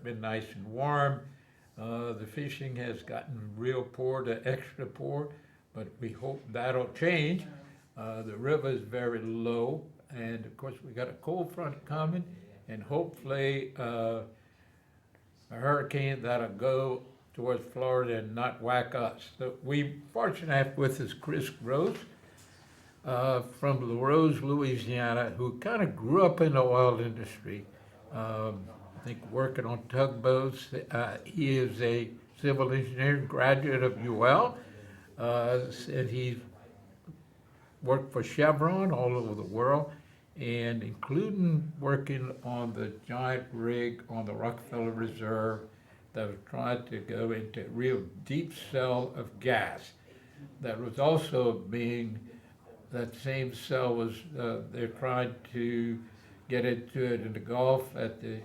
been nice and warm. The fishing has gotten real poor to extra poor, but we hope that'll change. The river is very low, and of course, we got a cold front coming, and hopefully, a hurricane that'll go towards Florida and not whack us. So we fortunately have with us Chris Gross, from LaRose, Louisiana, who kind of grew up in the oil industry. I think working on tugboats. He is a civil engineering graduate of UL. And he's worked for Chevron all over the world, and including working on the giant rig on the Rockefeller Reserve that was trying to go into real deep cell of gas. That was also being, that same cell was, they're trying to get into it in the Gulf at the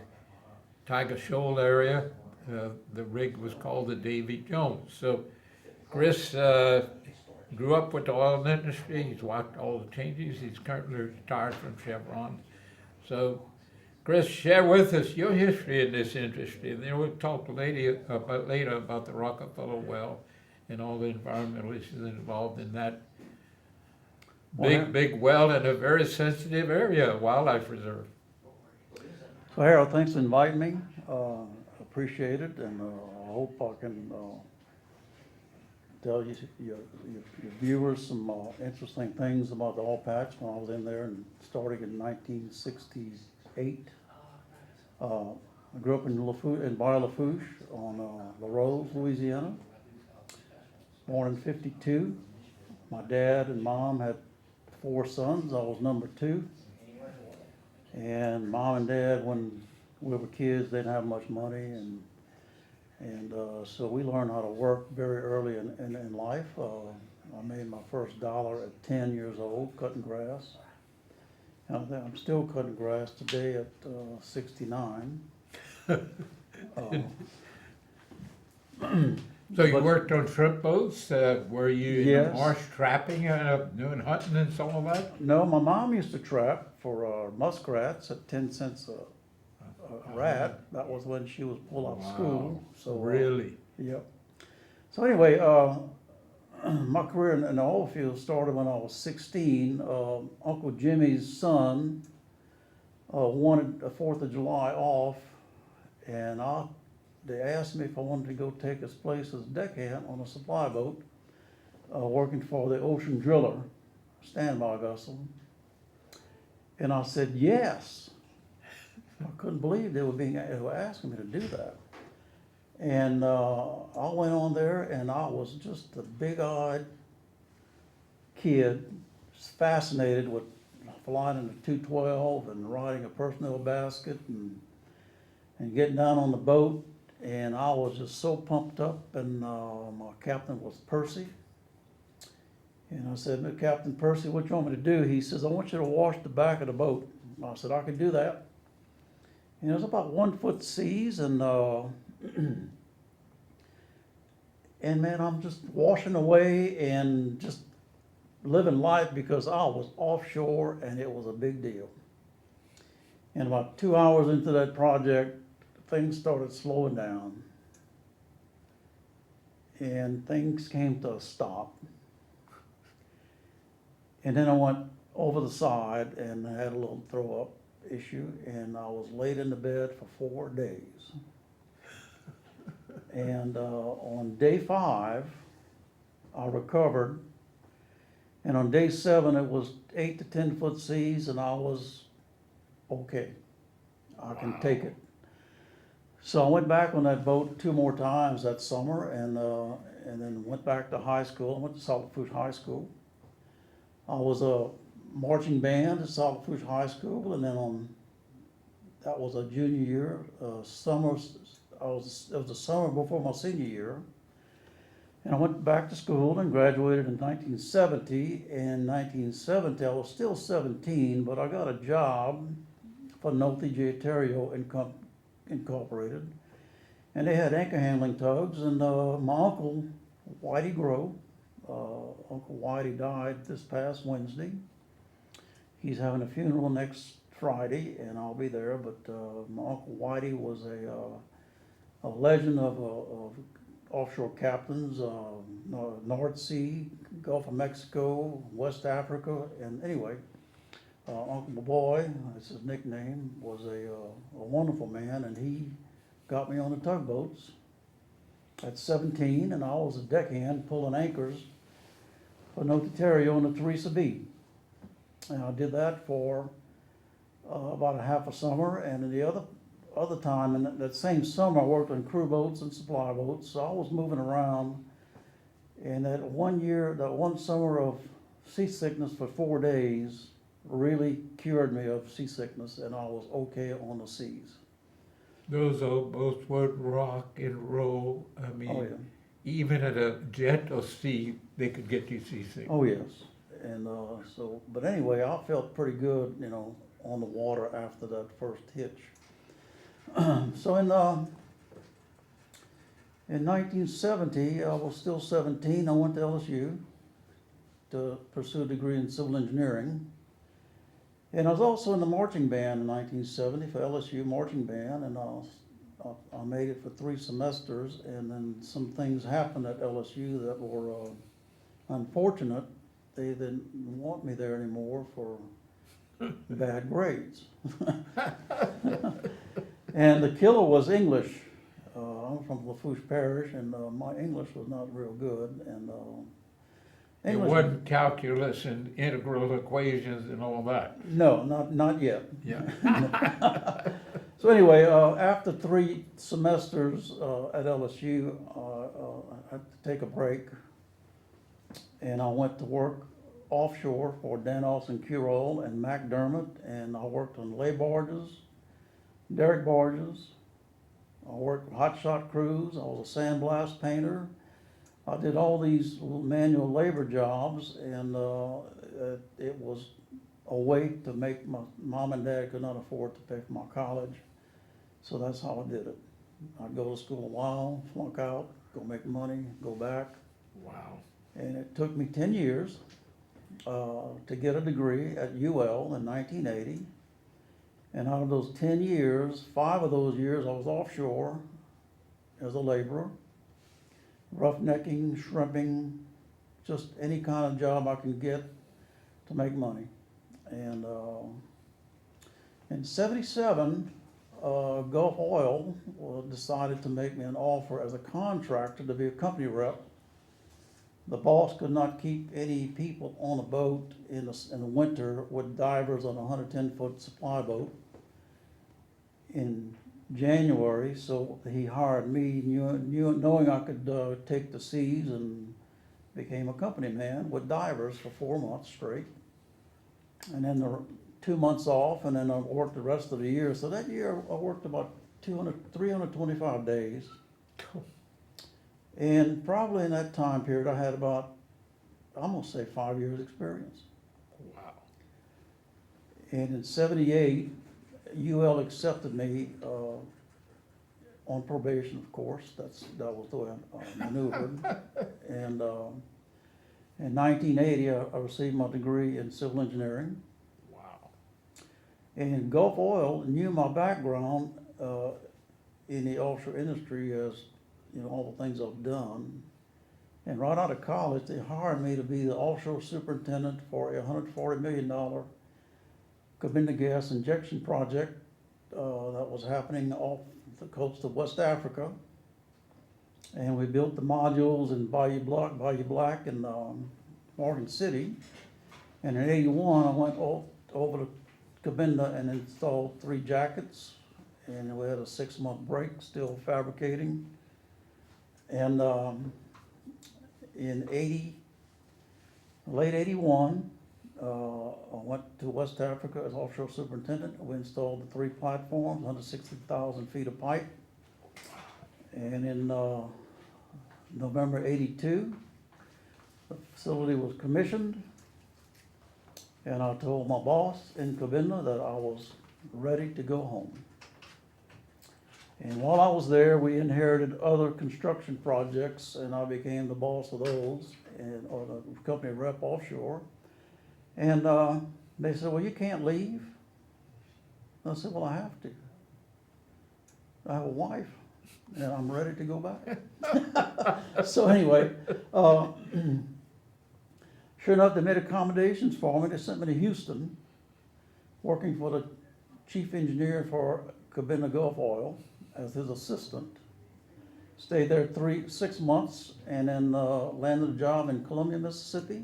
Tiger Shoal area. The rig was called the Davy Jones. So Chris grew up with the oil industry. He's watched all the changes. He's currently retired from Chevron. So Chris, share with us your history in this industry, and then we'll talk later about the Rockefeller well and all the environmental issues involved in that big well in a very sensitive area, wildlife reserve. So Harold, thanks for inviting me. Appreciate it, and I hope I can tell your viewers some interesting things about the oil patch when I was in there and starting in 1968. I grew up in Bois-Lafourche on LaRose, Louisiana. Born in '52. My dad and mom had 4 sons. I was number 2. And mom and dad, when we were kids, they didn't have much money, and so we learned how to work very early in life. I made my first dollar at 10 years old, cutting grass. And I'm still cutting grass today at 69. So you worked on shrimp boats? Were you in the Yes. marsh trapping, doing hunting and some of that? No, my mom used to trap for muskrats at 10 cents a rat. That was when she was pulled out of school. So Really? Yep. So anyway, my career in the oil field started when I was 16. Uncle Jimmy's son wanted the 4th of July off, and they asked me if I wanted to go take his place as deckhand on a supply boat, working for the Ocean Driller standby vessel. And I said yes. I couldn't believe they were asking me to do that. And I went on there, and I was just a big-eyed kid, fascinated with flying in a 212 and riding a personnel basket and getting down on the boat. And I was just so pumped up, and my captain was Percy. And I said, Captain Percy, what do you want me to do? He says, I want you to wash the back of the boat. I said, I can do that. And it was about 1 foot seas, and and man, I'm just washing away and just living life because I was offshore, and it was a big deal. And about 2 hours into that project, things started slowing down, and things came to a stop. And then I went over the side and I had a little throw up issue, and I was laid in the bed for 4 days. And on day 5, I recovered, and on day 7 it was 8 to 10 foot seas, and I was okay. I can take it. So I went back on that boat 2 more times that summer, and then went back to high school. I went to Saltafouche High School. I was a marching band at Saltafouche High School, and then that was a junior year, it was the summer before my senior year. And I went back to school and graduated in 1970. In 1970, I was still 17, but I got a job for Nolte J. Terrio Incorporated. And they had anchor handling tugs, and my uncle, Whitey Grow, Uncle Whitey died this past Wednesday. He's having a funeral next Friday, and I'll be there, but my Uncle Whitey was a legend of offshore captains, North Sea, Gulf of Mexico, West Africa, and anyway, Uncle Boy, that's his nickname, was a wonderful man, and he got me on the tugboats at 17, and I was a deckhand pulling anchors for Notario on the Teresa B. And I did that for about a half a summer, and then the other time, and that same summer, I worked on crew boats and supply boats, so I was moving around. And that one summer of seasickness for 4 days really cured me of seasickness, and I was okay on the seas. Those old boats would rock and roll. I Oh, mean, yeah. even at a gentle sea, they could get you seasick. Oh, yes. And but anyway, I felt pretty good, on the water after that first hitch. So in 1970, I was still 17. I went to LSU to pursue a degree in civil engineering. And I was also in the marching band in 1970 for LSU marching band, and I made it for 3 semesters, and then some things happened at LSU that were unfortunate. They didn't want me there anymore for bad grades. And the killer was English. I'm from Lafourche Parish, and my English was not real good, and It wasn't calculus and integral equations and all that. No, not yet. Yeah. So anyway, after 3 semesters at LSU, I had to take a break, and I went to work offshore for Dan Austin Curole and McDermott, and I worked on lay barges, derrick barges. I worked hot shot crews. I was a sandblast painter. I did all these manual labor jobs, and it was a way to make my mom and dad could not afford to pay for my college, so that's how I did it. I'd go to school a while, flunk out, go make money, go back, Wow. and it took me 10 years to get a degree at UL in 1980. And out of those 10 years, 5 of those years I was offshore as a laborer, roughnecking, shrimping, just any kind of job I can get to make money. And in '77, Gulf Oil decided to make me an offer as a contractor to be a company rep. The boss could not keep any people on a boat in the winter with divers on a 110-foot supply boat in January, so he hired me, knowing I could take the seas, and became a company man with divers for 4 months straight. And then 2 months off, and then I worked the rest of the year. So that year I worked about 325 days. And probably in that time period, I had about, I'm gonna say 5 years experience. Wow. And in '78, UL accepted me on probation, of course. That was the way I maneuvered. And in 1980, I received my degree in civil engineering. Wow. And Gulf Oil knew my background in the offshore industry, as all the things I've done. And right out of college, they hired me to be the offshore superintendent for a $140 million Cabinda gas injection project that was happening off the coast of West Africa. And we built the modules in Bayou Black, and Morgan City. And in '81, I went over to Cabinda and installed 3 jackets. And we had a 6-month break, still fabricating. And in late '81, I went to West Africa as offshore superintendent. We installed the 3 platforms, 160,000 feet of pipe. And in November '82, the facility was commissioned. And I told my boss in Cabinda that I was ready to go home. And while I was there, we inherited other construction projects, and I became the boss of those, or the company rep offshore. And they said, well, you can't leave. I said, well, I have to. I have a wife. and I'm ready to go back. So anyway, sure enough, they made accommodations for me. They sent me to Houston, working for the chief engineer for Cabana Gulf Oil as his assistant. Stayed there 6 months, and then landed a job in Columbia, Mississippi,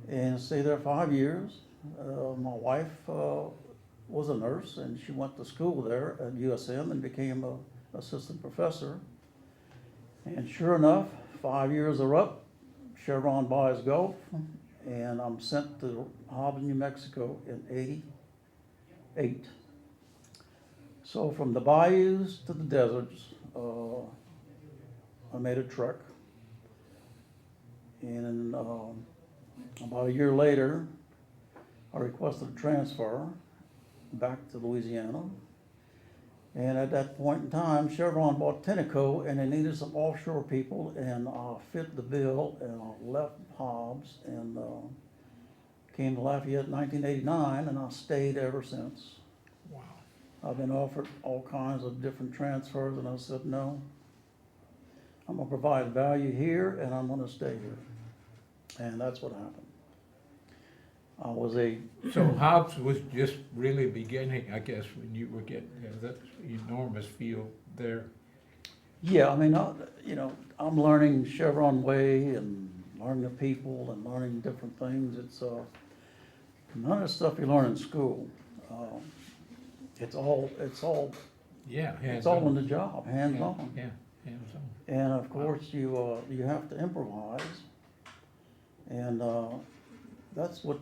and stayed there 5 years. My wife was a nurse, and she went to school there at USM and became a assistant professor. And sure enough, 5 years are up. Chevron buys Gulf, and I'm sent to Hobbs, New Mexico in '88. So from the bayous to the deserts, I made a trek. And about a year later, I requested a transfer back to Louisiana. And at that point in time, Chevron bought Tenneco, and they needed some offshore people, and I fit the bill, and I left Hobbs and came to Lafayette in 1989, and I stayed ever since. Wow. I've been offered all kinds of different transfers, and I said, no. I'm gonna provide value here, and I'm gonna stay here. And that's what happened. I was So Hobbs was just really beginning, I guess, when you were getting that enormous field there. yeah, I mean, I'm learning Chevron way and learning the people and learning different things. It's none of the stuff you learn in school. It's all Yeah, it's all in the job, hands on. Yeah, hands on. And of course, you have to improvise, and that's what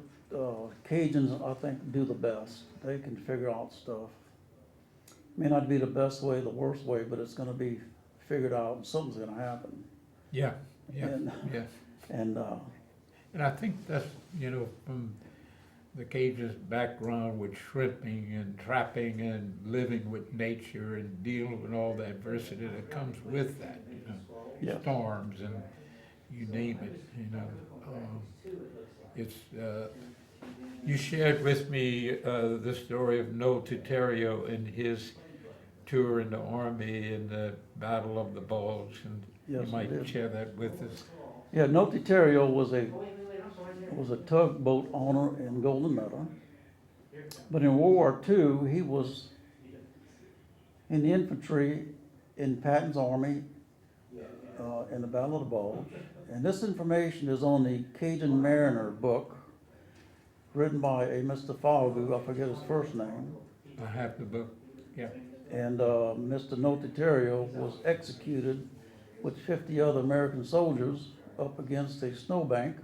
Cajuns, I think, do the best. They can figure out stuff. May not be the best way, the worst way, but it's gonna be figured out, and something's gonna happen. Yeah, yeah, And- yeah. And And I think that's, from the Cajuns' background with shrimping and trapping and living with nature and dealing with all the adversity that comes with that, Yeah. storms and you name it, It's, you shared with me the story of Noel Titerio and his tour in the Army and the Battle of the Bulge, and Yes, you might I did. share that with us. yeah, Notitario was a tugboat owner in Golden Meadow. But in World War II, he was in the infantry in Patton's army in the Battle of the Bulge. And this information is on the Cajun Mariner book, written by a Mr. Falgu, I forget his first name. I have the book, yeah. And Mr. Notitario was executed with 50 other American soldiers up against a snowbank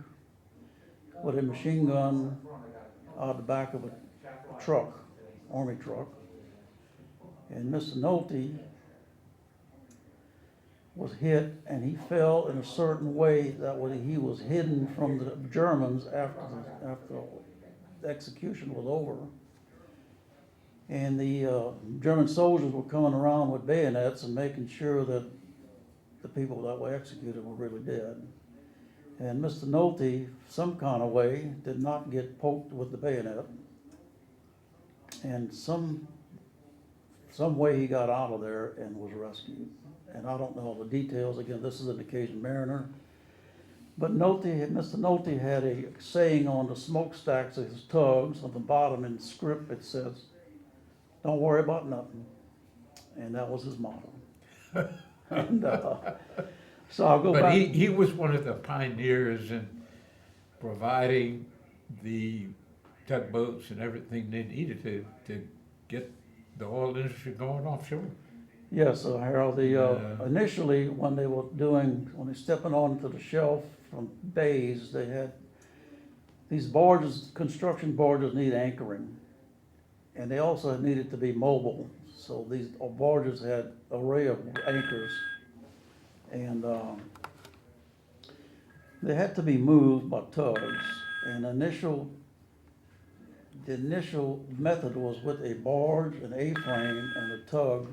with a machine gun out the back of a truck, army truck. And Mr. Nolte was hit, and he fell in a certain way that he was hidden from the Germans after the execution was over. And the German soldiers were coming around with bayonets and making sure that the people that were executed were really dead. And Mr. Nolte, some kind of way, did not get poked with the bayonet. And some way he got out of there and was rescued. And I don't know all the details, again, this is in the Cajun Mariner. But Mr. Nolte had a saying on the smokestacks of his tugs, on the bottom in script, it says, "Don't worry about nothing." And that was his motto. And so I'll go But back. he was one of the pioneers in providing the tugboats and everything they needed to get the oil industry going offshore. Yes, Harold, initially, when they stepping onto the shelf from bays, they had, these barges, construction barges need anchoring. And they also needed to be mobile, so these barges had array of anchors. And they had to be moved by tugs. And the initial method was with a barge, an A-frame, and a tug,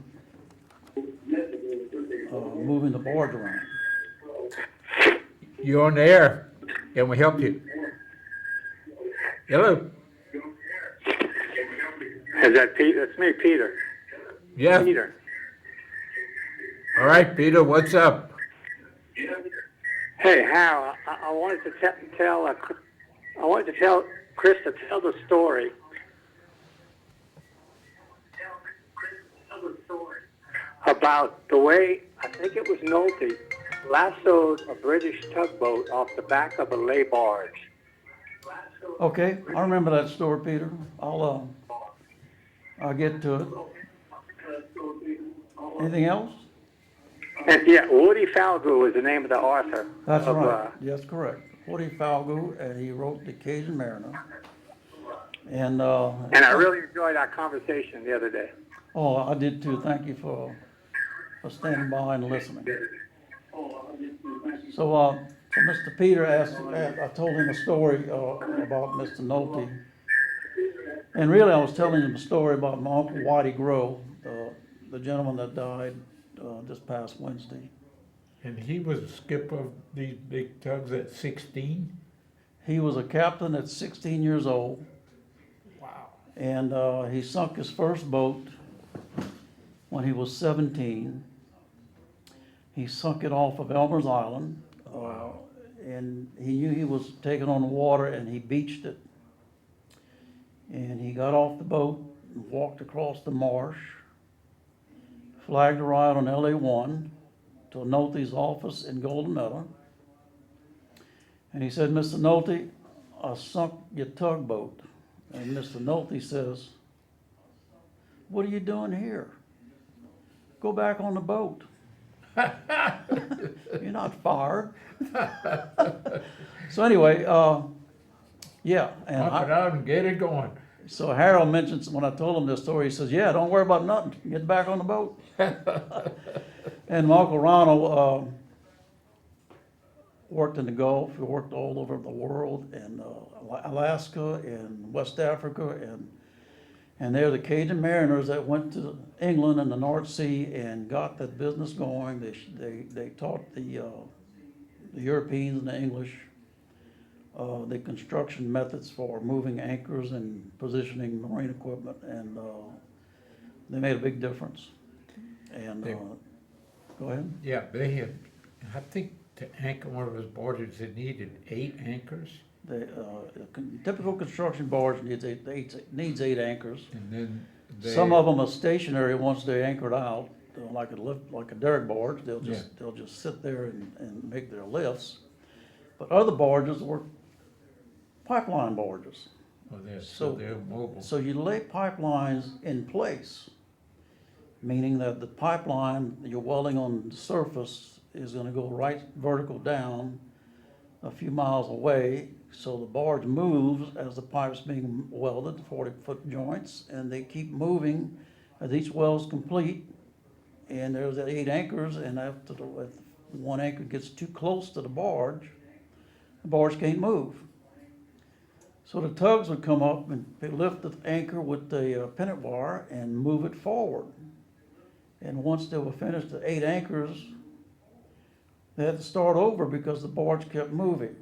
moving the barge around. You're on the air. Can we help you? Hello? Is that Pete? That's me, Peter. Yeah. Peter. All right, Peter, what's up? Hey, Hal, I wanted to I wanted to tell Chris to tell the story about the way, I think it was Nolte, lassoed a British tugboat off the back of a lay barge. Okay, I remember that story, Peter. I'll get to it. Anything else? And yeah, Woody Falgu was the name of the author. That's of, right, yes, correct. Woody Falgu, and he wrote The Cajun Mariner. And And I really enjoyed our conversation the other day. oh, I did too. Thank you for standing by and listening. So Mr. Peter asked, I told him a story about Mr. Nolte. And really, I was telling him a story about my Uncle Whitey Grow, the gentleman that died this past Wednesday. And he was a skipper of these big tugs at 16? He was a captain at 16 years old, Wow. and he sunk his first boat when he was 17. He sunk it off of Elmer's Island, and he knew he was taking on the water, and he beached it. And he got off the boat and walked across the marsh, flagged a ride on LA1 to Nolte's office in Golden Meadow. And he said, "Mr. Nolte, I sunk your tugboat." And Mr. Nolte says, "What are you doing here? Go back on the boat. You're not fired." So anyway, yeah. And Pump it out and get it going. so Harold mentions, when I told him this story, he says, "Yeah, don't worry about nothing. Get back on the boat." And my Uncle Ronald worked in the Gulf. He worked all over the world, in Alaska and West Africa, and they're the Cajun mariners that went to England and the North Sea and got that business going. They taught the Europeans and the English the construction methods for moving anchors and positioning marine equipment, and they made a big difference. And go ahead. Yeah, they had, I think to anchor one of those barges, it needed 8 anchors. A typical construction barge needs eight anchors. And then they. Some of them are stationary once they're anchored out, like a derrick barge. They'll just sit there and make their lifts. But other barges were pipeline barges. Oh, so they're mobile. So you lay pipelines in place, meaning that the pipeline you're welding on the surface is gonna go right vertical down a few miles away, so the barge moves as the pipe's being welded, 40-foot joints, and they keep moving as each weld's complete. And there's 8 anchors, and if one anchor gets too close to the barge can't move. So the tugs would come up and they lift the anchor with the pennant wire and move it forward. And once they were finished the 8 anchors, they had to start over because the barge kept moving.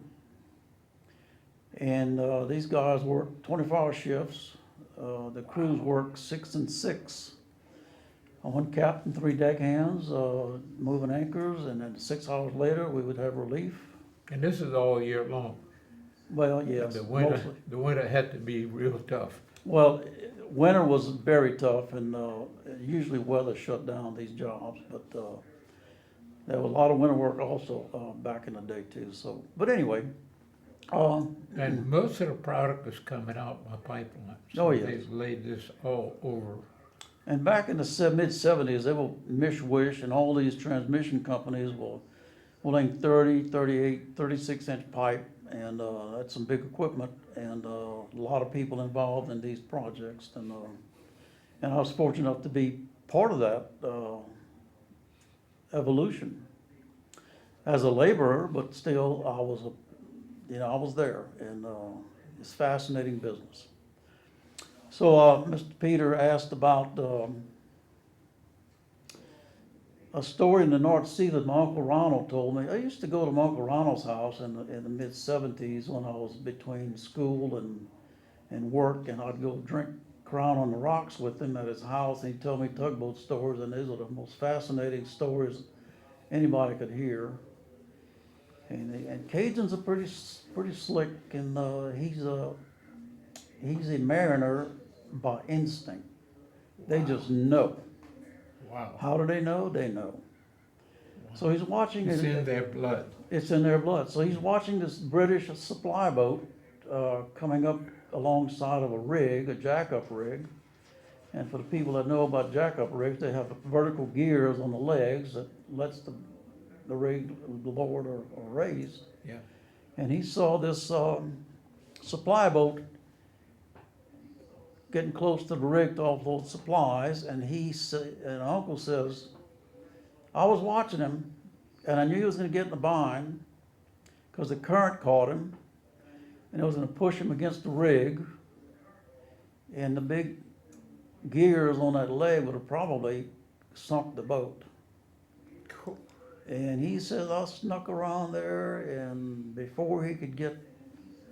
And these guys worked 24-hour shifts. The crews worked 6 and 6. One captain, 3 deckhands, moving anchors, and then 6 hours later we would have relief. And this is all year long. Well, yes, The mostly. winter had to be real tough. Well, winter was very tough, and usually weather shut down these jobs, but there was a lot of winter work also back in the day too. So, but anyway. And most of the product is coming out by pipeline. So Oh, yes. they've laid this all over. And back in the mid-70s, they were Mish-Wish, and all these transmission companies were laying 30, 38, 36-inch pipe, and that's some big equipment, and a lot of people involved in these projects. And I was fortunate enough to be part of that evolution as a laborer, but still I was there, and it's fascinating business. So Mr. Peter asked about a story in the North Sea that my Uncle Ronald told me. I used to go to my Uncle Ronald's house in the mid-70s when I was between school and work, and I'd go drink Crown on the Rocks with him at his house, and he told me tugboat stories, and these are the most fascinating stories anybody could hear. And Cajuns are pretty slick, and he's a mariner by instinct. They just know. Wow. How do they know? They know. So he's watching It's it. in their blood. It's in their blood. So he's watching this British supply boat coming up alongside of a rig, a jackup rig. And for the people that know about jackup rigs, they have vertical gears on the legs that lets the rig lowered or raised. Yeah. And he saw this supply boat getting close to the rig to offload supplies, and and Uncle says, I was watching him, and I knew he was going to get in the bind because the current caught him, and it was going to push him against the rig, and the big gears on that leg would have probably sunk the boat. Cool. And he says, I snuck around there, and before he could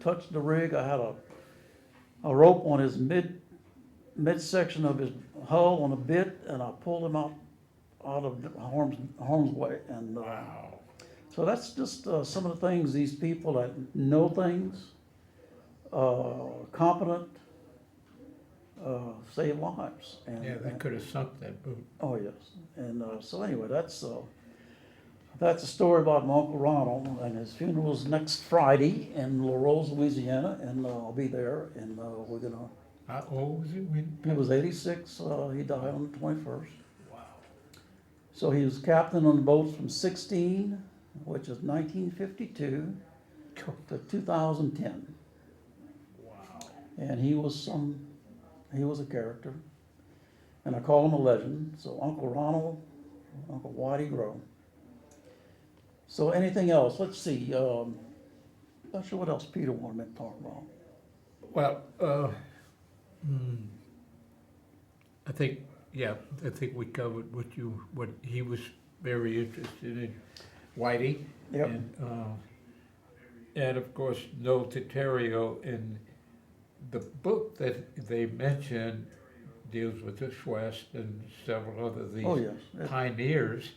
touch the rig, I had a rope on his midsection of his hull on a bit, and I pulled him out of harm's way. And Wow. so that's just some of the things these people that know things, competent, save lives. And, Yeah, they could have sunk that boat. Oh, yes. And so anyway, that's a story about my Uncle Ronald, and his funeral's next Friday in La Rose, Louisiana, and I'll be there, and we're gonna, How old was it when? he was 86, he died on the 21st. Wow. So he was captain on the boats from 16, which is 1952, to 2010. Wow. And he was a character, and I call him a legend. So Uncle Ronald, Uncle Whitey Grow. So anything else? Let's see. Not sure what else Peter wanted me to talk about. Well, I think we covered what he was very interested in, Whitey. Yep. And of course, Noel Titario, in the book that they mentioned deals with the West and several other of these Oh, yes. pioneers.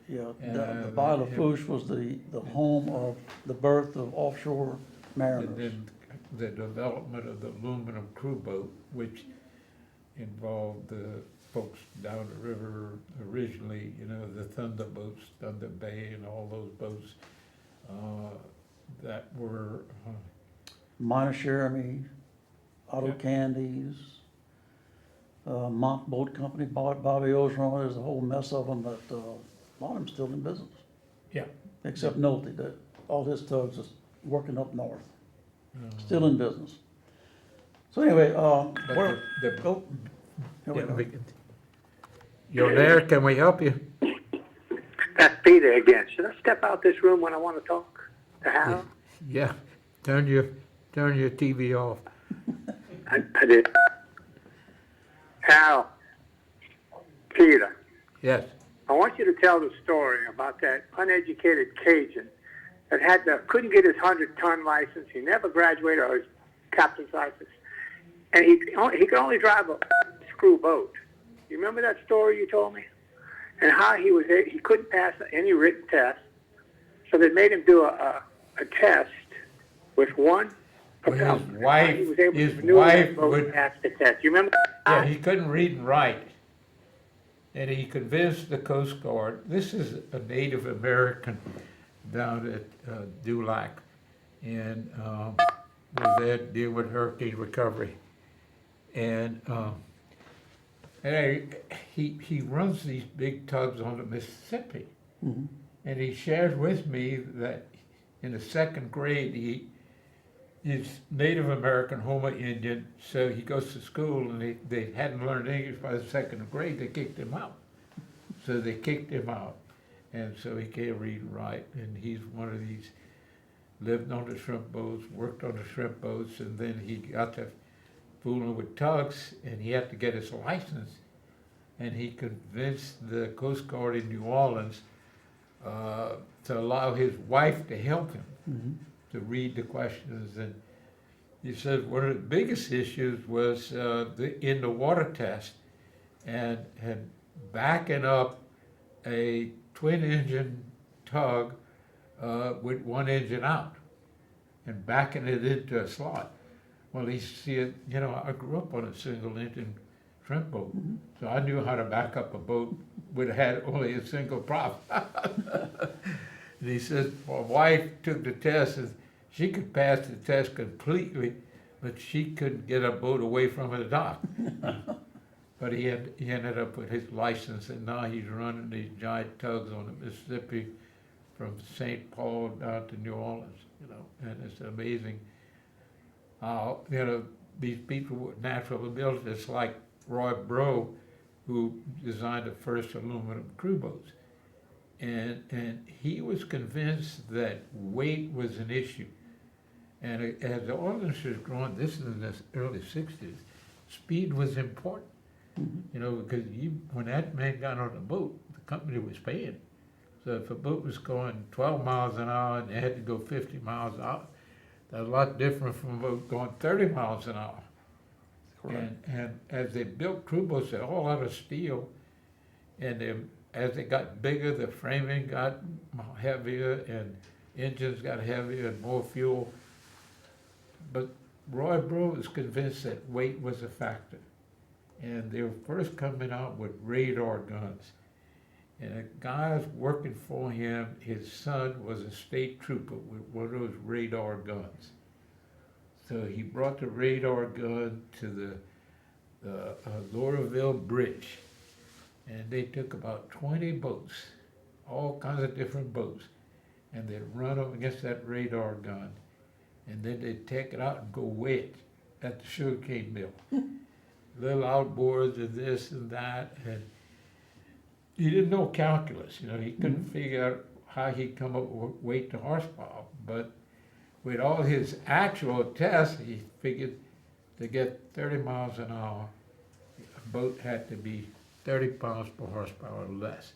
Yeah, And, the Bay Lafourche was the home of the birth of offshore And mariners. then the development of the aluminum crew boat, which involved the folks down the river originally, the Thunder boats, Thunder Bay and all those boats that were, Minor Jeremy, Otto Yeah. Candies, Mont Boat Company, Bobby Ogeron, there's a whole mess of them that, a lot of them still in business. yeah. Except Nolte, that all his tugs is working up north, uh, still in business. So anyway, But where, the- oh, here we yeah, go. You're there, can we help you? That's Peter again. Should I step out this room when I want to talk to Hal? Yeah, turn your TV off. I did. Hal, Peter, Yes, I want you to tell the story about that uneducated Cajun that couldn't get his 100-ton license. He never graduated, or his captain's license, and he could only drive a screw boat. You remember that story you told me? And how he couldn't pass any written test, so they made him do a test with one propeller. his wife- He was able to his maneuver that wife boat would- and pass the test. You remember? yeah, he couldn't read and write. And he convinced the Coast Guard, this is a Native American down at Dulac, and was there to deal with hurricane recovery. And he runs these big tugs on the Mississippi. Mhm. And he shared with me that in the second grade, he's Native American Houma Indian, so he goes to school and they hadn't learned English by the second grade, they kicked him out. So they kicked him out. And so he can't read and write, and he's one of these, lived on the shrimp boats, worked on the shrimp boats, and then he got to fooling with tugs, and he had to get his license. And he convinced the Coast Guard in New Orleans to allow his wife to help him Mhm. to read the questions, and he said one of the biggest issues was in the water test and backing up a twin engine tug with one engine out and backing it into a slot. Well, he said, you know, I grew up on a single engine shrimp boat, so I knew how to back up a boat that had only a single prop. And he says, my wife took the test and she could pass the test completely, but she couldn't get a boat away from the dock. But he ended up with his license, and now he's running these giant tugs on the Mississippi from St. Paul down to New Orleans, you know, and it's amazing how, you know, these people with natural abilities like Roy Bro, who designed the first aluminum crew boats. And he was convinced that weight was an issue. And as the oil industry was growing, this is in the early 60s, speed was important. You know, because when that man got on the boat, the company was paying. So if a boat was going 12 miles an hour and they had to go 50 miles an hour, that's a lot different from a boat going 30 miles an hour. And as they built crew boats, they're all out of steel, and as they got bigger, the framing got heavier, and engines got heavier and more fuel. But Roy Bro was convinced that weight was a factor. And they were first coming out with radar guns. And a guy was working for him, his son was a state trooper with one of those radar guns. So he brought the radar gun to the Lauraville Bridge. And they took about 20 boats, all kinds of different boats, and they'd run them against that radar gun. And then they'd take it out and go weigh it at the sugarcane mill. Little outboards and this and that, and he didn't know calculus, you know, he couldn't figure out how he'd come up with weight to horsepower, but with all his actual tests, he figured to get 30 miles an hour, a boat had to be 30 pounds per horsepower or less.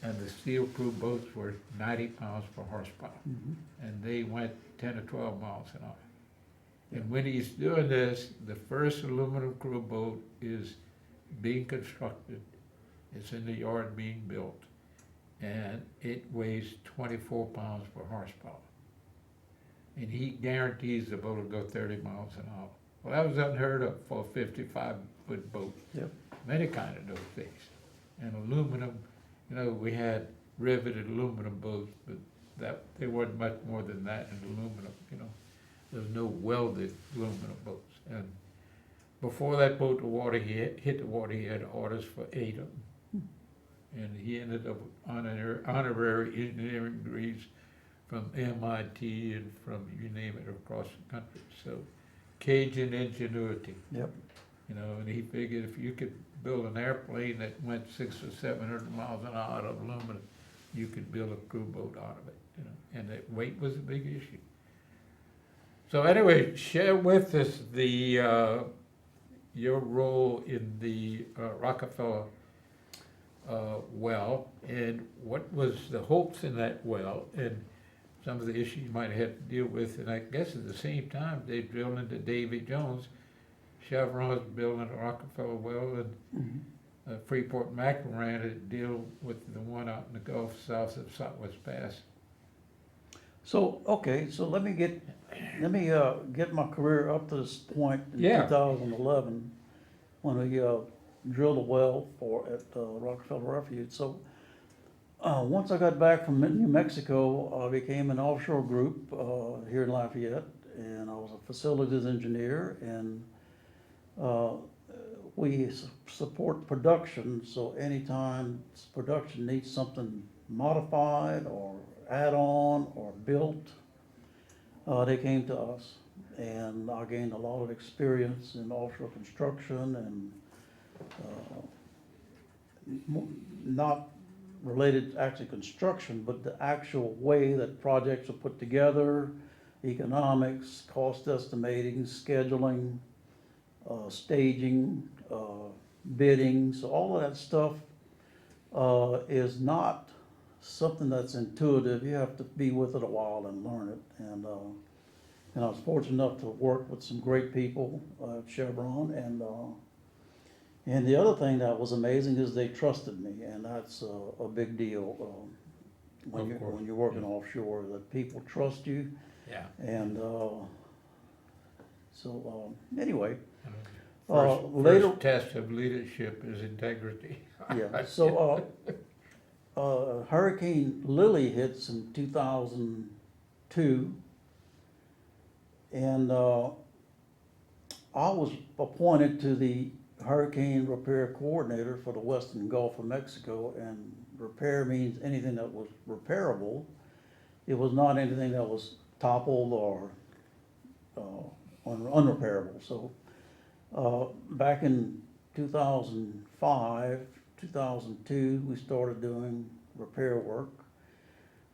And the steel crew boats were 90 pounds per horsepower, and they went 10 or 12 miles an hour. And when he's doing this, the first aluminum crew boat is being constructed. It's in the yard being built. And it weighs 24 pounds per horsepower. And he guarantees the boat will go 30 miles an hour. Well, that was unheard of for a 55-foot boat. Yep. Many kind of those days. And aluminum, you know, we had riveted aluminum boats, but they weren't much more than that in aluminum, you know. There was no welded aluminum boats. And before that boat hit the water, he had orders for 8 of them. And he ended up with honorary engineering degrees from MIT and from, you name it, across the country. So Cajun ingenuity. Yep. You know, and he figured if you could build an airplane that went 600 or 700 miles an hour out of aluminum, you could build a crew boat out of it, you know, and that weight was a big issue. So anyway, share with us your role in the Rockefeller well, and what was the hopes in that well, and some of the issues you might have had to deal with. And I guess at the same time, they drilled into Davy Jones. Chevron's building a Rockefeller well, and Freeport McMoran to deal with the one out in the Gulf south of Southwest Pass. So, okay, so let me get my career up to this point in Yeah. 2011, when we drilled a well at Rockefeller Refuge. So, once I got back from New Mexico, I became an offshore group here in Lafayette, and I was a facilities engineer, and we support production. So anytime production needs something modified or add-on or built, they came to us, and I gained a lot of experience in offshore construction and not related to actually construction, but the actual way that projects are put together, economics, cost estimating, scheduling, staging, bidding. So all of that stuff is not something that's intuitive. You have to be with it a while and learn it. And And I was fortunate enough to work with some great people at Chevron, and the other thing that was amazing is they trusted me, and that's a big deal, Of course, when you're working yeah. offshore, that people trust you, Yeah. and, anyway, First, later- first test of leadership is integrity. yeah, so, Hurricane Lily hits in 2002, and, I was appointed to the Hurricane Repair Coordinator for the Western Gulf of Mexico, and repair means anything that was repairable. It was not anything that was toppled or, unrepairable, so, back in 2005, 2002, we started doing repair work.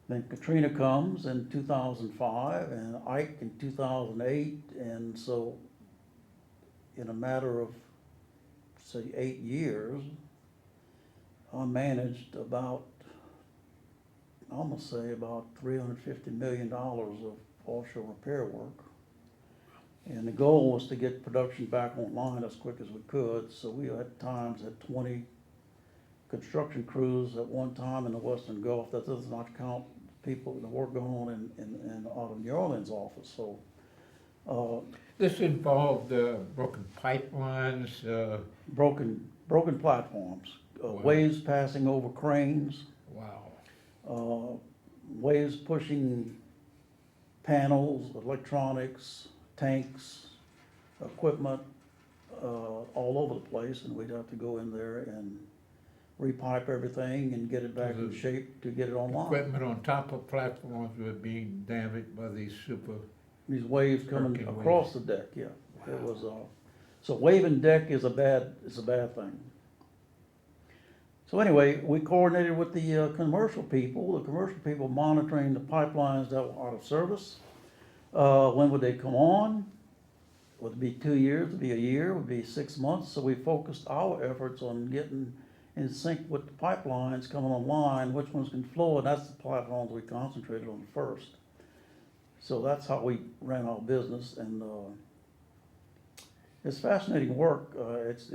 Then Katrina comes in 2005, and Ike in 2008, and so in a matter of, say, 8 years, I managed about, I'm gonna say about $350 million of offshore repair work. And the goal was to get production back online as quick as we could, so we at times had 20 construction crews at one time in the Western Gulf. That does not count people that work going on in out of New Orleans office, so. This involved broken pipelines, Broken platforms, Wow. waves passing over cranes, wow. waves pushing panels, electronics, tanks, equipment, all over the place, and we'd have to go in there and repipe everything and get it back in The shape to get it online. Equipment on top of platforms were being damaged by these These waves coming Hurricane across the deck, yeah. It was, so waving deck is a bad thing. So anyway, we coordinated with the commercial people monitoring the pipelines that were out of service. When would they come on? Would it be 2 years, would it be a year, would it be 6 months? So we focused our efforts on getting in sync with the pipelines coming online, which ones can flow, and that's the platforms we concentrated on first. So that's how we ran our business, and it's fascinating work. It's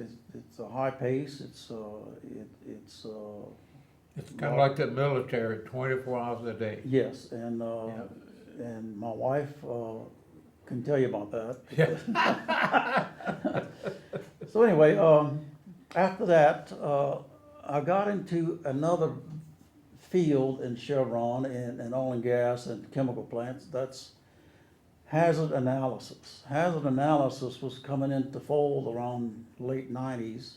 a high pace. It's It's kind of like the military, 24 hours a day. yes, and and my wife can tell you about that. So anyway, after that, I got into another field in Chevron and oil and gas and chemical plants. That's hazard analysis. Hazard analysis was coming into fold around late 90s.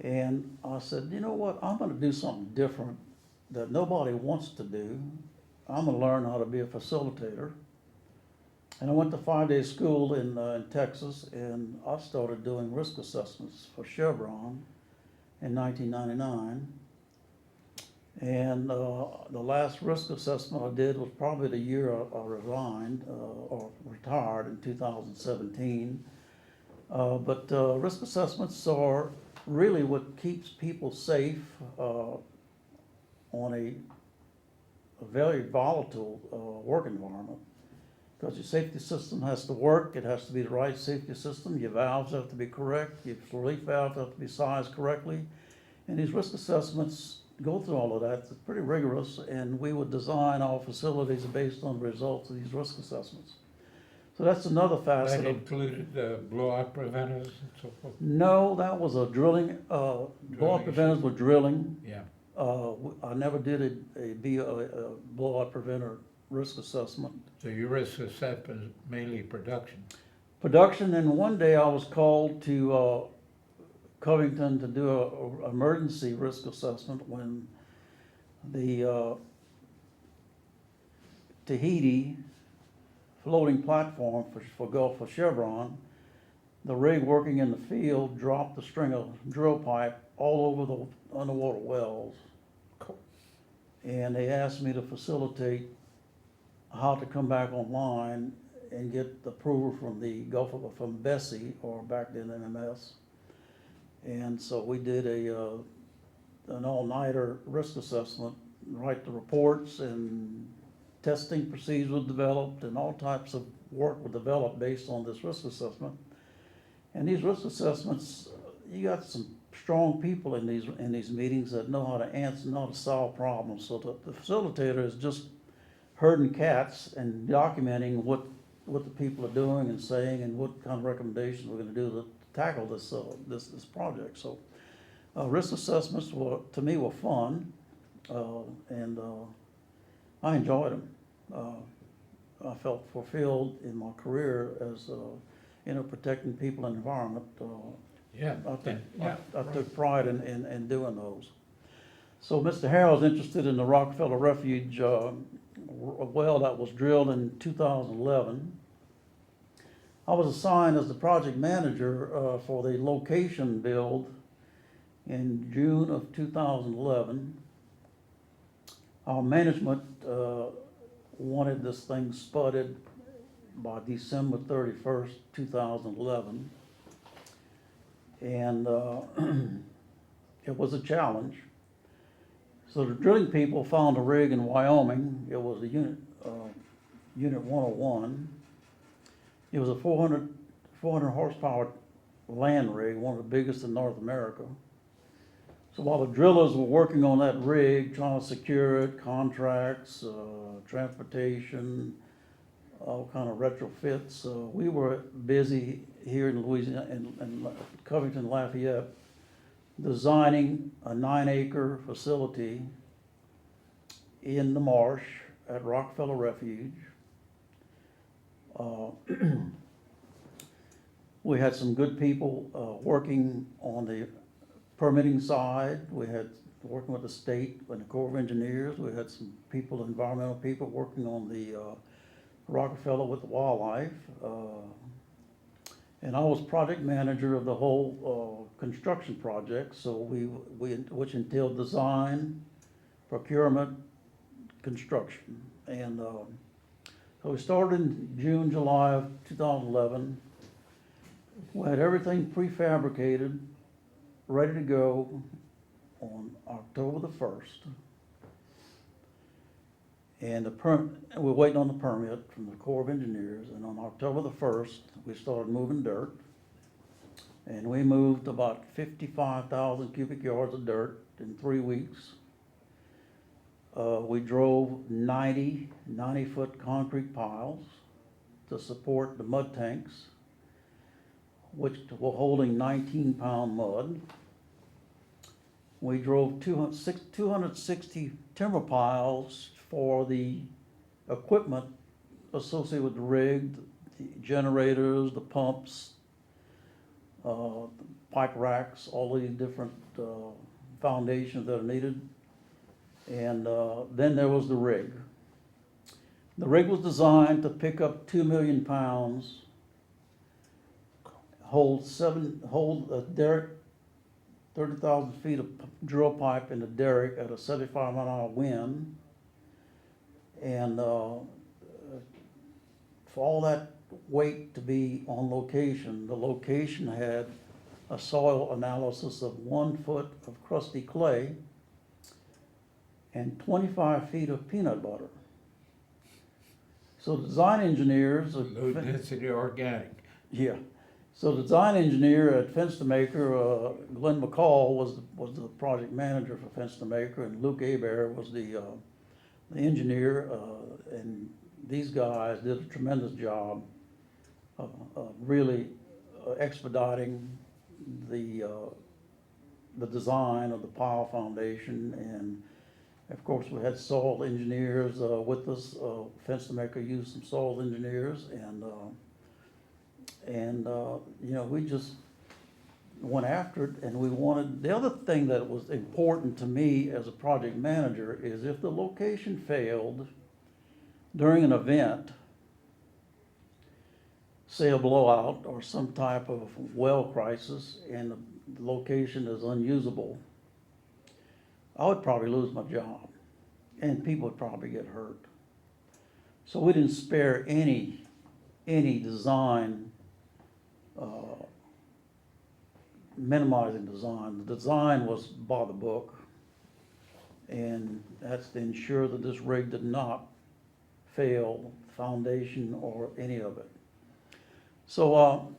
And I said, you know what, I'm gonna do something different that nobody wants to do. I'm gonna learn how to be a facilitator. And I went to 5-day school in Texas, and I started doing risk assessments for Chevron in 1999. And the last risk assessment I did was probably the year I resigned or retired in 2017. But risk assessments are really what keeps people safe on a very volatile work environment. Because your safety system has to work, it has to be the right safety system, your valves have to be correct, your relief valves have to be sized correctly. And these risk assessments go through all of that. It's pretty rigorous, and we would design our facilities based on the results of these risk assessments. So that's another facet That of. included blowout preventers and so forth. No, that was a drilling, blowout preventers were drilling. Yeah. I never did a blowout preventer risk assessment. So your risk assessment is mainly production. Production, and one day I was called to Covington to do a emergency risk assessment when the Tahiti floating platform for Gulf of Chevron, the rig working in the field dropped a string of drill pipe all over the underwater wells. And they asked me to facilitate how to come back online and get the approval from the from Bessie, or back then MMS. And so we did an all-nighter risk assessment, write the reports, and testing procedures were developed and all types of work were developed based on this risk assessment. And these risk assessments, you got some strong people in these meetings that know how to answer, know how to solve problems. So the facilitator is just herding cats and documenting what the people are doing and saying and what kind of recommendations we're gonna do to tackle this project. So, risk assessments to me, were fun, and I enjoyed them. I felt fulfilled in my career as, protecting people and environment. Yeah, I took pride in doing those. So Mr. Harrell's interested in the Rockefeller Refuge, well that was drilled in 2011. I was assigned as the project manager for the location build in June of 2011. Our management wanted this thing spudded by December 31st, 2011. And it was a challenge. So the drilling people found a rig in Wyoming. It was a unit 101. It was a 400 horsepower land rig, one of the biggest in North America. So while the drillers were working on that rig, trying to secure it, contracts, transportation, all kind of retrofits, we were busy here in Louisiana, in Covington, Lafayette, designing a 9-acre facility in the marsh at Rockefeller Refuge. We had some good people working on the permitting side. We had working with the state and the Corps of Engineers. We had some people, environmental people, working on the Rockefeller with the wildlife. And I was project manager of the whole construction project, so which entailed design, procurement, construction. And so we started in June, July of 2011. We had everything prefabricated, ready to go on October the 1st. And we're waiting on the permit from the Corps of Engineers, and on October the 1st, we started moving dirt. And we moved about 55,000 cubic yards of dirt in 3 weeks. We drove 90-foot concrete piles to support the mud tanks, which were holding 19-pound mud. We drove 260 timber piles for the equipment associated with the rig, the generators, the pumps, pipe racks, all the different foundations that are needed. And then there was the rig. The rig was designed to pick up 2 million pounds, hold a derrick, 30,000 feet of drill pipe in the derrick at a 75-mile-an-hour wind. And for all that weight to be on location, the location had a soil analysis of 1 foot of crusty clay and 25 feet of peanut butter. So the design engineers... Low density organic. Yeah. So the design engineer at Fenstermaker, Glenn McCall, was the project manager for Fenstermaker, and Luke Hebert was the engineer, and these guys did a tremendous job of really expediting the design of the pile foundation. And of course, we had soil engineers with us. Fenstermaker used some soil engineers, and we just went after it, and we wanted, the other thing that was important to me as a project manager is if the location failed during an event, say a blowout or some type of well crisis, and the location is unusable, I would probably lose my job, and people would probably get hurt. So we didn't spare any design, minimizing design. The design was by the book, and that's to ensure that this rig did not fail, foundation or any of it. So,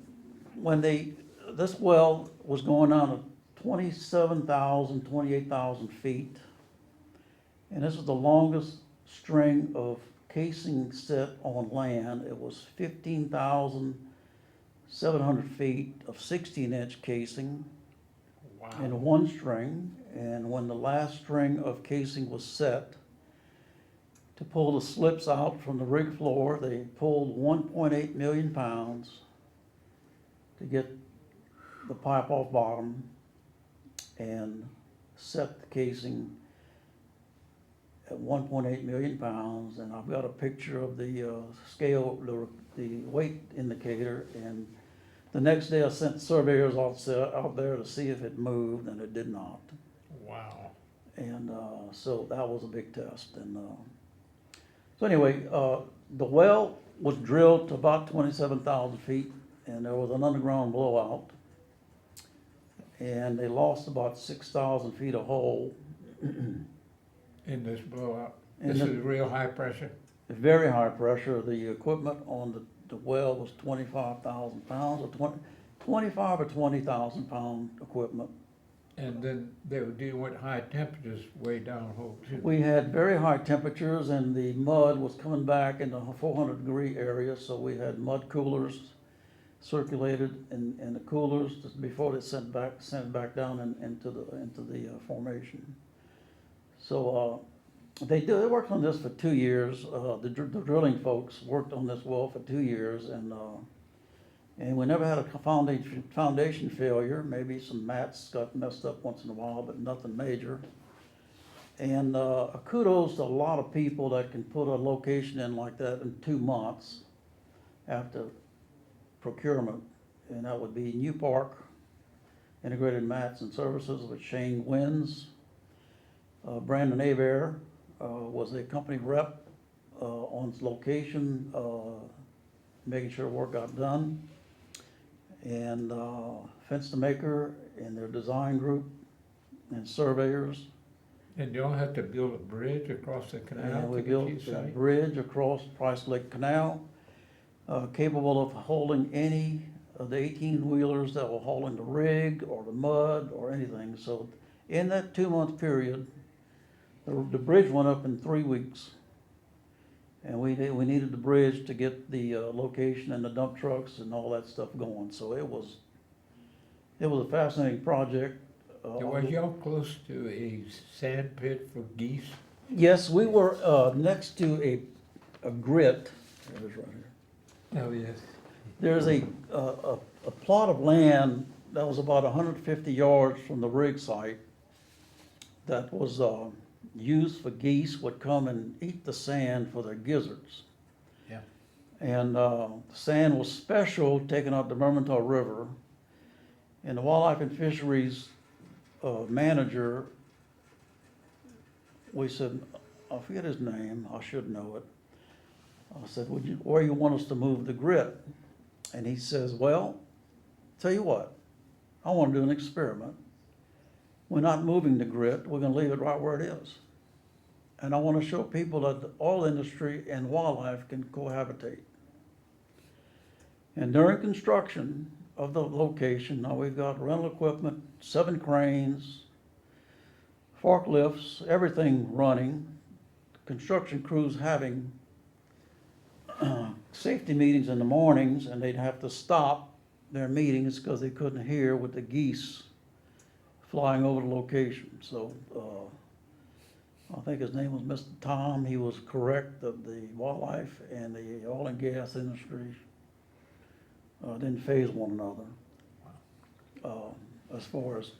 when this well was going down to 28,000 feet, and this is the longest string of casing set on land. It was 15,700 feet of 16-inch casing in one string. And when the last string of casing was set, to pull the slips out from the rig floor, they pulled 1.8 million pounds to get the pipe off bottom and set the casing at 1.8 million pounds. And I've got a picture of the scale, the weight indicator. And the next day I sent surveyors out there to see if it moved, and it did not. Wow. And so that was a big test. And so anyway, the well was drilled to about 27,000 feet, and there was an underground blowout. And they lost about 6,000 feet of hole. In this blowout. In This the- is real high pressure. Very high pressure. The equipment on the well was 25,000 pounds, or 25 or 20,000 pound equipment. And then they were dealing with high temperatures way down hole too. We had very high temperatures, and the mud was coming back in the 400-degree area, so we had mud coolers circulated in the coolers before they sent it back down into the formation. So they worked on this for 2 years. The drilling folks worked on this well for 2 years, and we never had a foundation failure. Maybe some mats got messed up once in a while, but nothing major. And kudos to a lot of people that can put a location in like that in 2 months after procurement. And that would be New Park Integrated Mats and Services with Shane Wins. Brandon Aver was a company rep on location, making sure work got done. And Fence2Maker and their design group and surveyors. And you all have to build a bridge across the canal And to we get built to your a site? bridge across Price Lake Canal, capable of holding any of the 18-wheelers that will haul in the rig or the mud or anything. So in that 2-month period, the bridge went up in 3 weeks. And we needed the bridge to get the location and the dump trucks and all that stuff going. So it was a fascinating project. Was y'all close to a sand pit for geese? Yes, we were next to a grit. It was right here. Oh, yes. There's a plot of land that was about 150 yards from the rig site that was used for geese, would come and eat the sand for their gizzards. Yeah. And the sand was special, taken out the Mermentau River. And the Wildlife and Fisheries manager, we said, I forget his name, I should know it. I said, where you want us to move the grit? And he says, well, tell you what, I want to do an experiment. We're not moving the grit, we're gonna leave it right where it is. And I want to show people that the oil industry and wildlife can cohabitate. And during construction of the location, now we've got rental equipment, 7 cranes, forklifts, everything running. Construction crews having safety meetings in the mornings, and they'd have to stop their meetings because they couldn't hear with the geese flying over the location. So I think his name was Mr. Tom. He was correct that the wildlife and the oil and gas industry didn't phase one another. As far as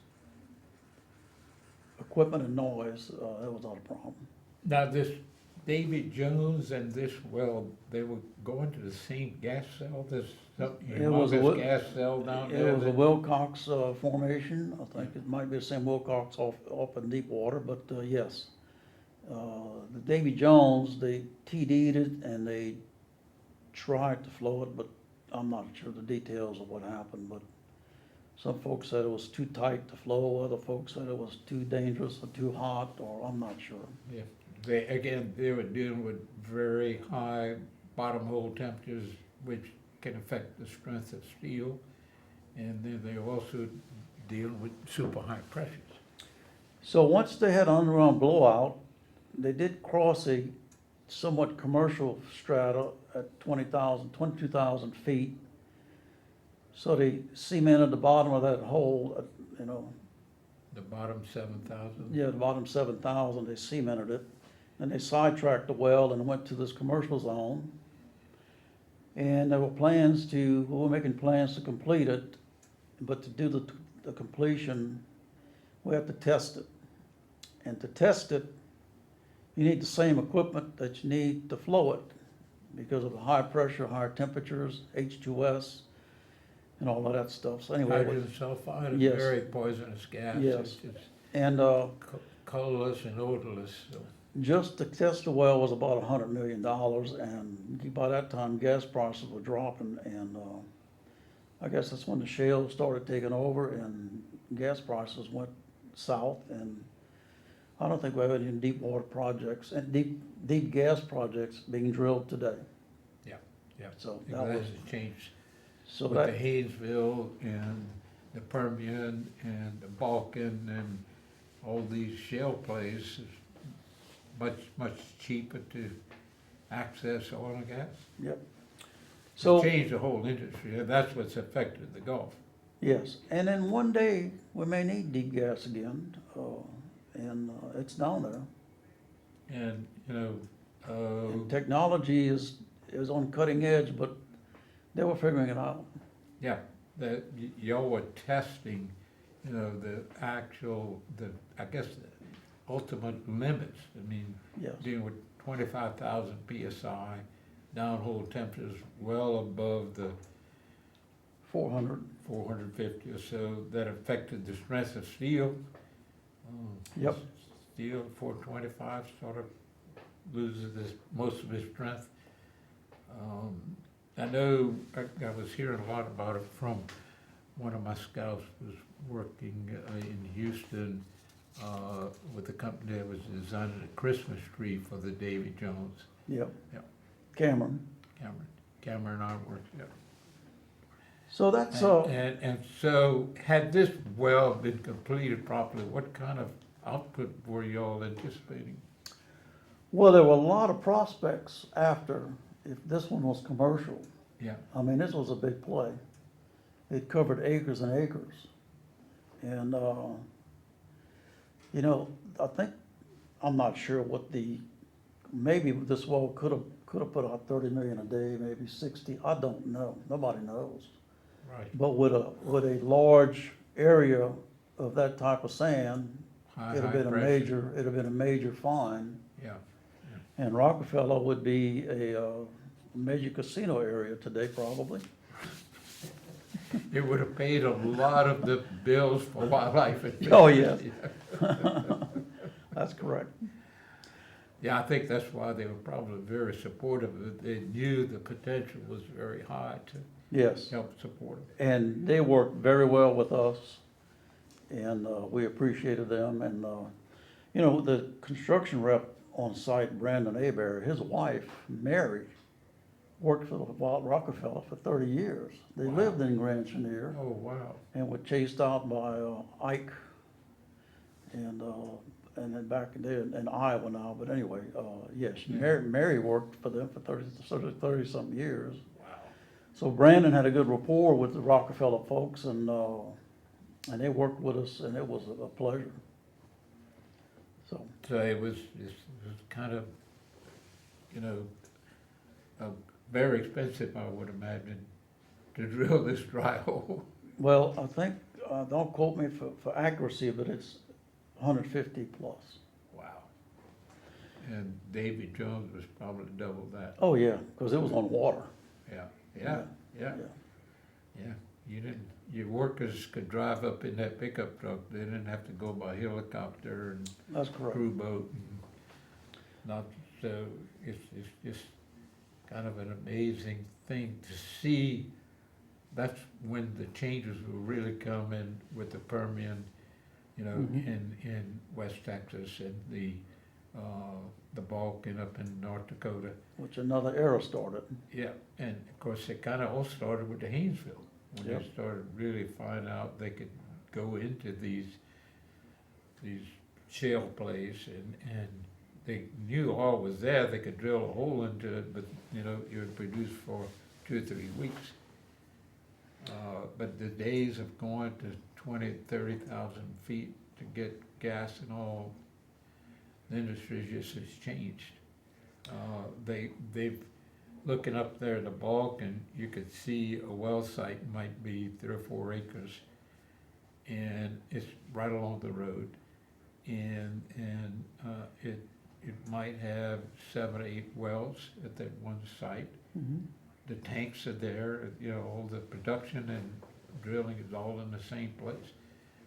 equipment and noise, that was not a problem. Now, this David Jones and this well, they were going to the same gas cell, this It was a humongous gas cell down there? It was a Wilcox formation. I think it might be the same Wilcox off in deep water, but yes. The Davy Jones, they TD'd it and they tried to flow it, but I'm not sure the details of what happened. But some folks said it was too tight to flow, other folks said it was too dangerous or too hot, or I'm not sure. Yeah. they were dealing with very high bottom hole temperatures, which can affect the strength of steel. And then they also dealing with super high pressures. So once they had an underground blowout, they did cross a somewhat commercial strata at 22,000 feet. So they cemented the bottom of that hole, you know, The bottom 7,000. yeah, the bottom 7,000, they cemented it. And they sidetracked the well and went to this commercial zone. And there were we were making plans to complete it, but to do the completion, we have to test it. And to test it, you need the same equipment that you need to flow it because of the high pressure, higher temperatures, H2S, and all of that stuff. So anyway, Hydrogen sulfide is Yes. a very poisonous gas. Yes. It's and colorless and odorless, so. just to test the well was about $100 million, and by that time, gas prices were dropping, and I guess that's when the shale started taking over, and gas prices went south, and I don't think we have any deep water projects, and deep gas projects being drilled today. Yeah, So the that glass was, has changed so with the that, Haynesville and the Permian and the Balkan and all these shale plays. It's much cheaper to access oil and gas. yep. It So, changed the whole industry, and that's what's affected the Gulf. yes, and then one day, we may need deep gas again, and it's down there. And, you know, And technology is on cutting edge, but they were figuring it out. yeah, y'all were testing, you know, I guess, the ultimate limits. I mean, Yes, dealing with 25,000 PSI, downhole temperatures well above the 400. 450 or so, that affected the strength of steel. Yep. Steel 425 sort of loses most of its strength. I know I was hearing a lot about it from one of my scouts who was working in Houston with a company that was designing a Christmas tree for the Davy Jones. Yep. Yep. Cameron. Cameron and I worked, yeah. So that's, And so, had this well been completed properly, what kind of output were y'all anticipating? well, there were a lot of prospects after, if this one was commercial. Yeah, I mean, this was a big play. It covered acres and acres. And, you know, I'm not sure maybe this well could have put out 30 million a day, maybe 60, I don't know, nobody knows. right. But with a large area of that type of sand, High it'd have been pressure. it'd have been a major find. Yeah, And Rockefeller would be a major casino area today, probably. it would have paid a lot of the bills for wildlife. Oh, yes. That's correct. Yeah, I think that's why they were probably very supportive of it. They knew the potential was very high to Yes. help support it. And they worked very well with us, and we appreciated them. And, you know, the construction rep on site, Brandon Abear, his wife, Mary, worked for Rockefeller for 30 years. They Wow. lived in Grand Chenier Oh, wow. and were chased out by Ike and then back in Iowa now. But anyway, yes, Yeah. Mary worked for them for 30-something years. Wow. So Brandon had a good rapport with the Rockefeller folks, and they worked with us, and it was a pleasure. So, So it was kind of, you know, very expensive, I would imagine, to drill this dry hole. well, I think, don't quote me for accuracy, but it's 150 plus. Wow. And Davy Jones was probably double that. Oh, yeah, because it was on water. Yeah. Your workers could drive up in that pickup truck. They didn't have to go by helicopter and That's correct. crew boat. Not, so it's just kind of an amazing thing to see. That's when the changes will really come in with the Permian, you know, Mhm. in West Texas and the Balkan up in North Dakota. which another era started. Yeah, and of course, it kind of all started with the Haynesville, when Yep. they started really finding out they could go into these shale plays, and they knew oil was there, they could drill a hole into it, but, you know, it would produce for 2 or 3 weeks. But the days of going to 20, 30,000 feet to get gas and oil, the industry just has changed. They've, looking up there in the Balkan, you could see a well site might be 3 or 4 acres, and it's right along the road. And it might have 7 or 8 wells at that one site. Mhm. The tanks are there, you know, all the production and drilling is all in the same place.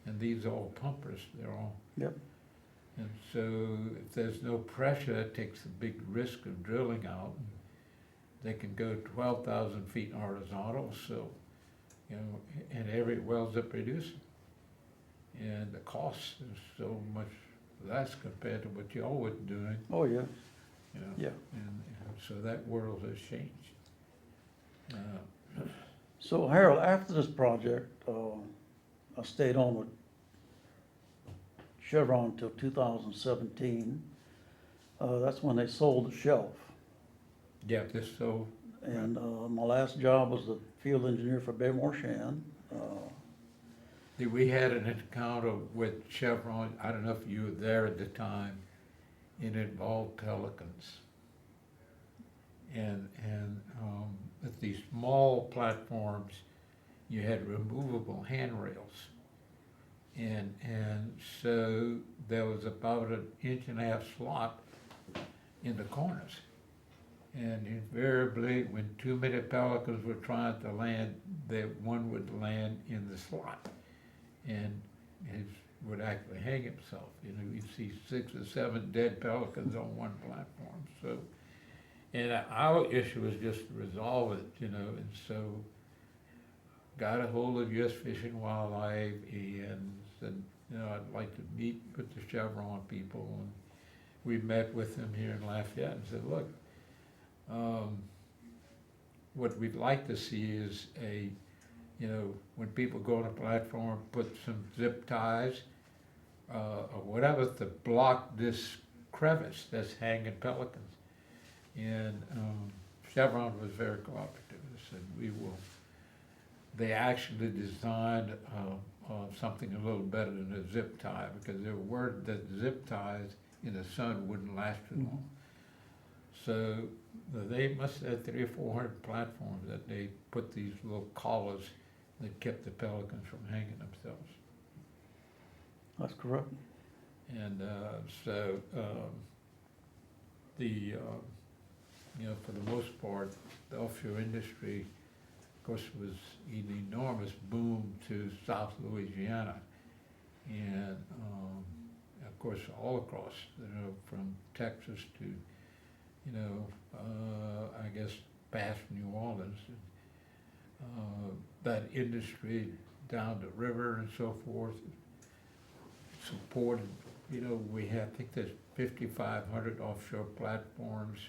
And these are all pumpers, they're all. Yep. And so if there's no pressure, it takes the big risk of drilling out. They can go 12,000 feet horizontal, so, you know, and every well's a producer. And the cost is so much less compared to what y'all were doing, Oh, yeah, you know. yeah. And so that world has changed. So Harold, after this project, I stayed on with Chevron until 2017. That's when they sold the shelf. Yeah, this so, And my last job was the field engineer for Bay Marchand. we had an encounter with Chevron, I don't know if you were there at the time, it involved pelicans. And at these small platforms, you had removable handrails. And so there was about 1.5 inch slot in the corners. And invariably, when too many pelicans were trying to land, one would land in the slot. And would actually hang himself. You know, you'd see 6 or 7 dead pelicans on one platform, so. And our issue was just to resolve it, you know, and so got a hold of U.S. Fish and Wildlife and said, you know, I'd like to meet with the Chevron people. And we met with them here in Lafayette and said, look, what we'd like to see is you know, when people go on a platform, put some zip ties or whatever to block this crevice that's hanging pelicans. And Chevron was very cooperative. They said, they actually designed something a little better than a zip tie, because they were worried that zip ties in the sun wouldn't last too long. So they must have 300 or 400 platforms that they put these little collars that kept the pelicans from hanging themselves. That's correct. And you know, for the most part, the offshore industry, of course, was an enormous boom to South Louisiana. And of course, all across, you know, from Texas to, you know, I guess past New Orleans. That industry down the river and so forth supported, you know, we have, I think there's 5,500 offshore platforms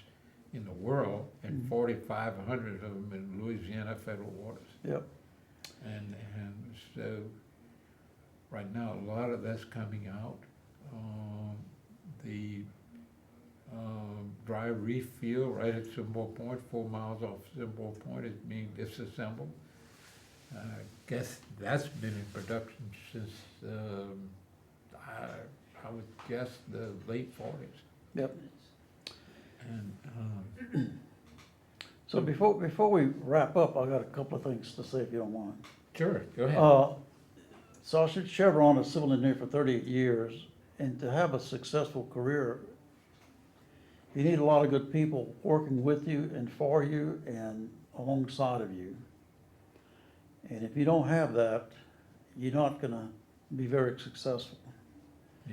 in the world, and 4,500 of them in Louisiana federal waters. Yep. And so, right now, a lot of that's coming out. The dry reef field right at Symbol Point, 4 miles off Symbol Point, is being disassembled. I guess that's been in production since, I would guess, the late 40s. Yep. And So before we wrap up, I got a couple of things to say, if you don't mind. sure, go ahead. So I was at Chevron as civil engineer for 38 years, and to have a successful career, you need a lot of good people working with you and for you and alongside of you. And if you don't have that, you're not gonna be very successful.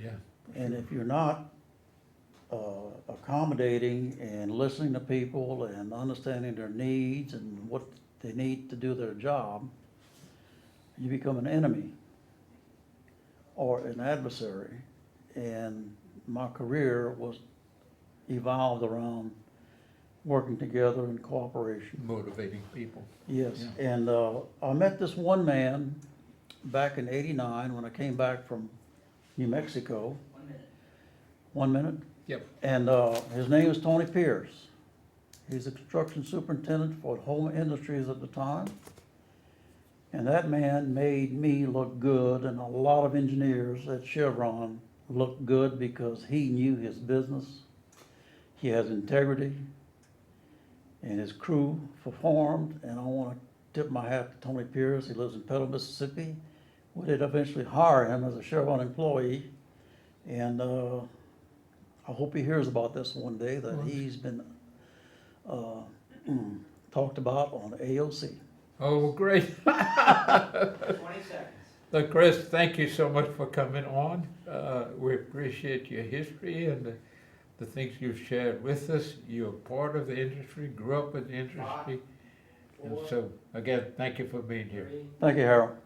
Yeah. And if you're not accommodating and listening to people and understanding their needs and what they need to do their job, you become an enemy or an adversary. And my career was evolved around working together in cooperation. Motivating people. Yes, Yeah. and I met this one man back in '89 when I came back from New Mexico. 1 minute? Yep. And his name is Tony Pierce. He's a construction superintendent for Home Industries at the time. And that man made me look good, and a lot of engineers at Chevron look good because he knew his business. He has integrity, and his crew performed, and I want to tip my hat to Tony Pierce. He lives in Petal, Mississippi. We did eventually hire him as a Chevron employee, and I hope he hears about this one day, that he's been talked about on AOC. Oh, great. 20 seconds. Look, Chris, thank you so much for coming on. We appreciate your history and the things you've shared with us. You're part of the industry, grew up in the industry. And so, again, thank you for being here. Thank you, Harold.